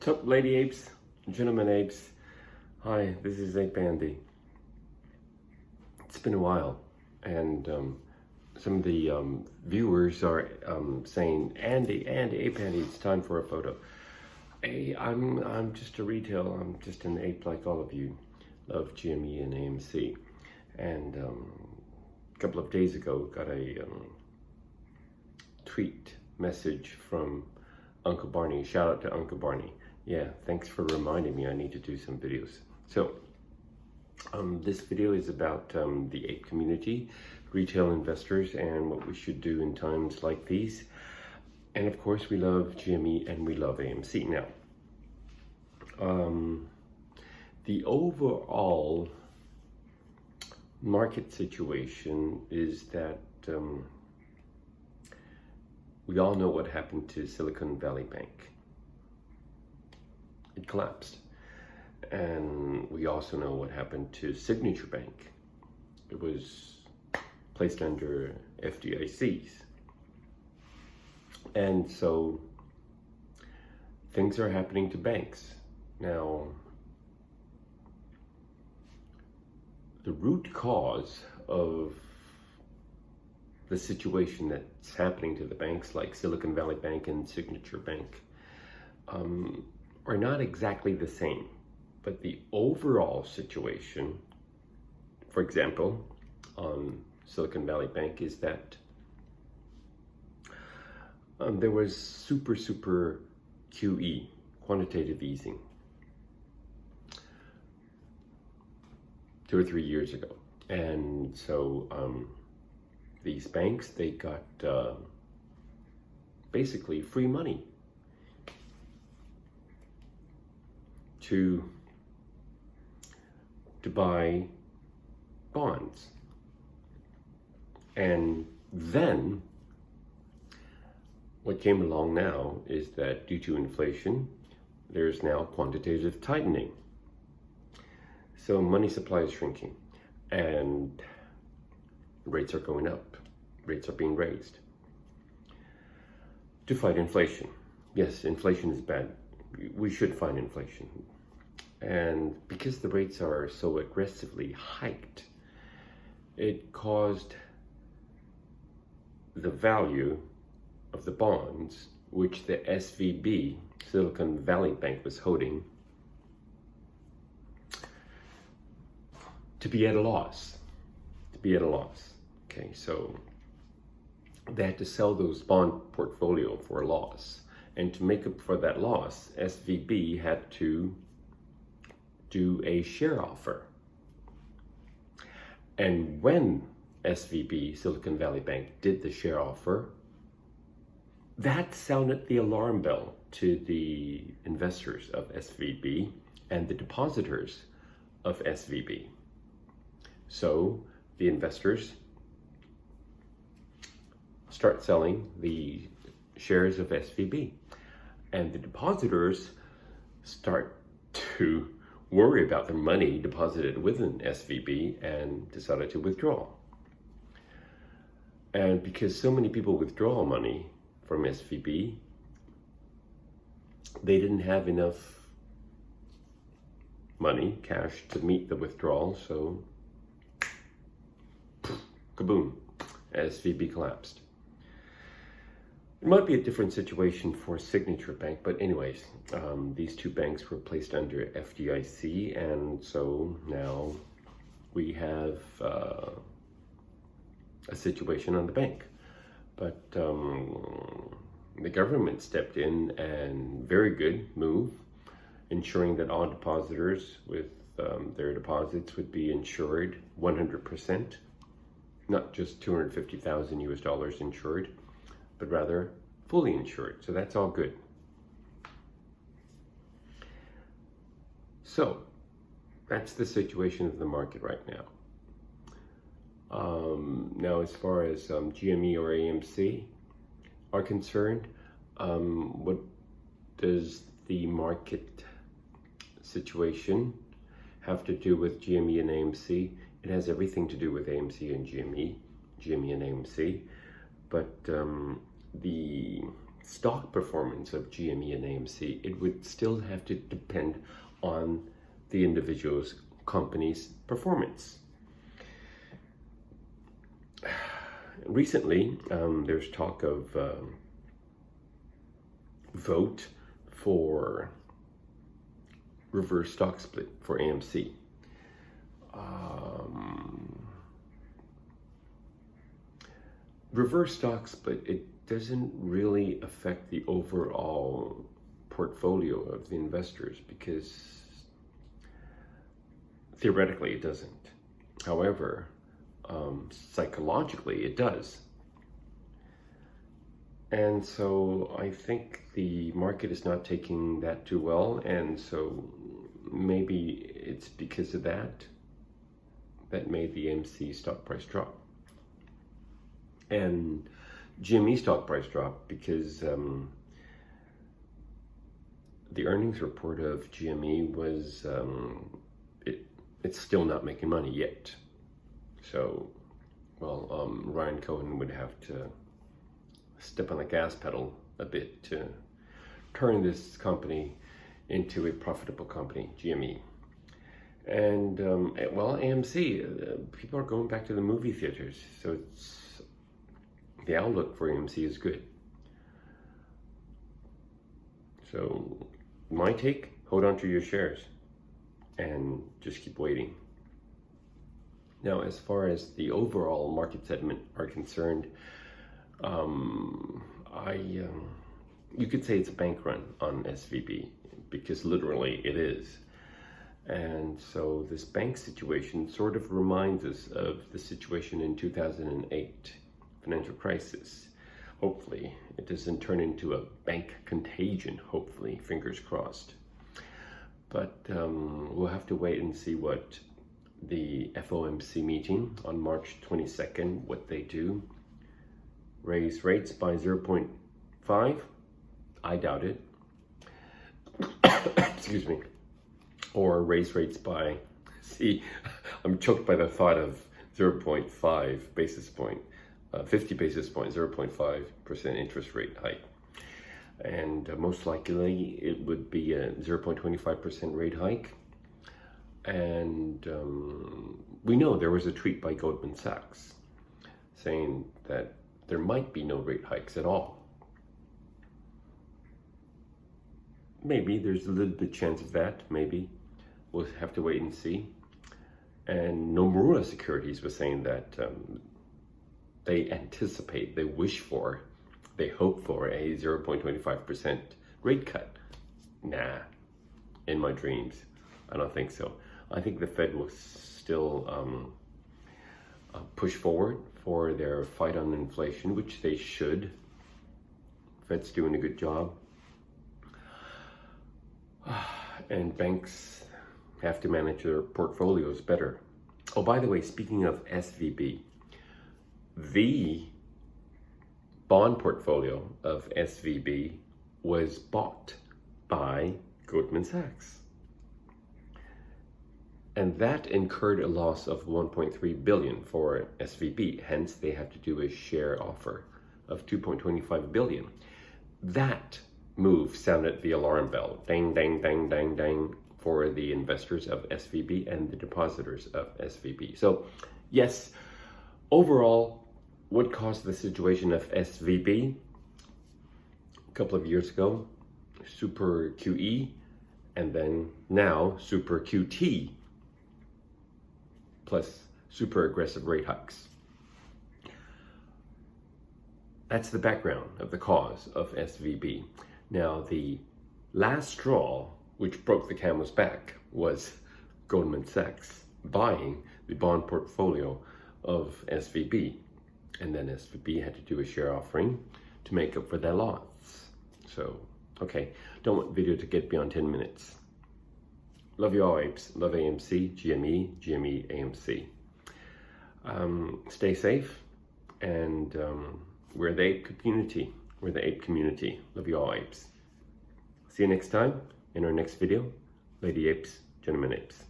What's up, lady apes, gentlemen apes? Hi, this is Ape Andy. It's been a while, and some of the viewers are saying, Ape Andy, it's time for a photo. Hey, I'm just a retail. I'm just an ape like all of you. Love GME and AMC, and a couple of days ago got a tweet message from Uncle Barney. Shout out to Uncle Barney. Yeah, thanks for reminding me I need to do some videos. So, this video is about the ape community, retail investors, and what we should do in times like these. And of course, we love GME and we love AMC. Now, the overall market situation is that we all know what happened to Silicon Valley Bank. It collapsed. And we also know what happened to Signature Bank. It was placed under FDIC's. And so things are happening to banks. Now, the root cause of the situation that's happening to the banks like Silicon Valley Bank and Signature Bank are not exactly the same. But the overall situation, for example, on Silicon Valley Bank is that there was super QE, quantitative easing, 2 or 3 years ago. And so these banks, they got basically free money to buy bonds. And then what came along now is that due to inflation, there's now quantitative tightening. So money supply is shrinking and rates are going up. Rates are being raised to fight inflation. Yes, inflation is bad. We should fight inflation. And because the rates are so aggressively hiked, it caused the value of the bonds, which the SVB, Silicon Valley Bank, was holding, to be at a loss. Okay, so they had to sell those bond portfolio for a loss. And to make up for that loss, SVB had to do a share offer. And when SVB, Silicon Valley Bank, did the share offer, that sounded the alarm bell to the investors of SVB and the depositors of SVB. So the investors start selling the shares of SVB, and the depositors start to worry about their money deposited within SVB and decided to withdraw. And because so many people withdraw money from SVB, they didn't have enough money, cash, to meet the withdrawal, so kaboom, SVB collapsed. It might be a different situation for Signature Bank, but anyways, these two banks were placed under FDIC, and so now we have a situation on the bank. But the government stepped in, and very good move, ensuring that all depositors with their deposits would be insured 100%, not just $250,000 insured, but rather fully insured. So that's all good. So that's the situation of the market right now. Now, as far as GME or AMC are concerned, what does the market situation have to do with GME and AMC? It has everything to do with AMC and GME and AMC, but the stock performance of GME and AMC, it would still have to depend on the individual's company's performance. Recently, there's talk of vote for reverse stock split for AMC. Reverse stock split, it doesn't really affect the overall portfolio of the investors because theoretically it doesn't. However, psychologically it does. And so I think the market is not taking that too well, and so maybe it's because of that made the AMC stock price drop. And GME stock price drop because the earnings report of GME was, it's still not making money yet. So, well, Ryan Cohen would have to step on the gas pedal a bit to turn this company into a profitable company, GME. And, well, AMC, people are going back to the movie theaters, so the outlook for AMC is good. So, my take, hold on to your shares and just keep waiting. Now, as far as the overall market sentiment are concerned, you could say it's a bank run on SVB because literally it is. And so this bank situation sort of reminds us of the situation in 2008 financial crisis. Hopefully it doesn't turn into a bank contagion, hopefully, fingers crossed. But we'll have to wait and see what the FOMC meeting on March 22nd, what they do. Raise rates by 0.5? I doubt it. Excuse me. Or raise rates by, see, I'm choked by the thought of 0.5 basis point, 50 basis point, 0.5% interest rate hike. And most likely it would be a 0.25% rate hike. And we know there was a tweet by Goldman Sachs saying that there might be no rate hikes at all. Maybe there's a little bit chance of that, maybe. We'll have to wait and see. And Nomura Securities was saying that they anticipate, they wish for, they hope for a 0.25% rate cut. Nah, in my dreams, I don't think so. I think the Fed will still push forward for their fight on inflation, which they should. Fed's doing a good job. And banks have to manage their portfolios better. Oh, by the way, speaking of SVB, the bond portfolio of SVB was bought by Goldman Sachs. And that incurred a loss of 1.3 billion for SVB. Hence, they have to do a share offer of 2.25 billion. That move sounded the alarm bell. Dang, dang, dang, dang, dang, for the investors of SVB and the depositors of SVB. So, yes, overall, what caused the situation of SVB? A couple of years ago, Super QE, and then now Super QT, plus super aggressive rate hikes. That's the background of the cause of SVB. Now, the last straw, which broke the camel's back, was Goldman Sachs buying the bond portfolio of SVB. And then SVB had to do a share offering to make up for their loss. So, okay, don't want the video to get beyond 10 minutes. Love you all, apes. Love AMC, GME, AMC. Stay safe, and we're the ape community. We're the ape community. Love you all, apes. See you next time in our next video. Lady apes, gentlemen apes.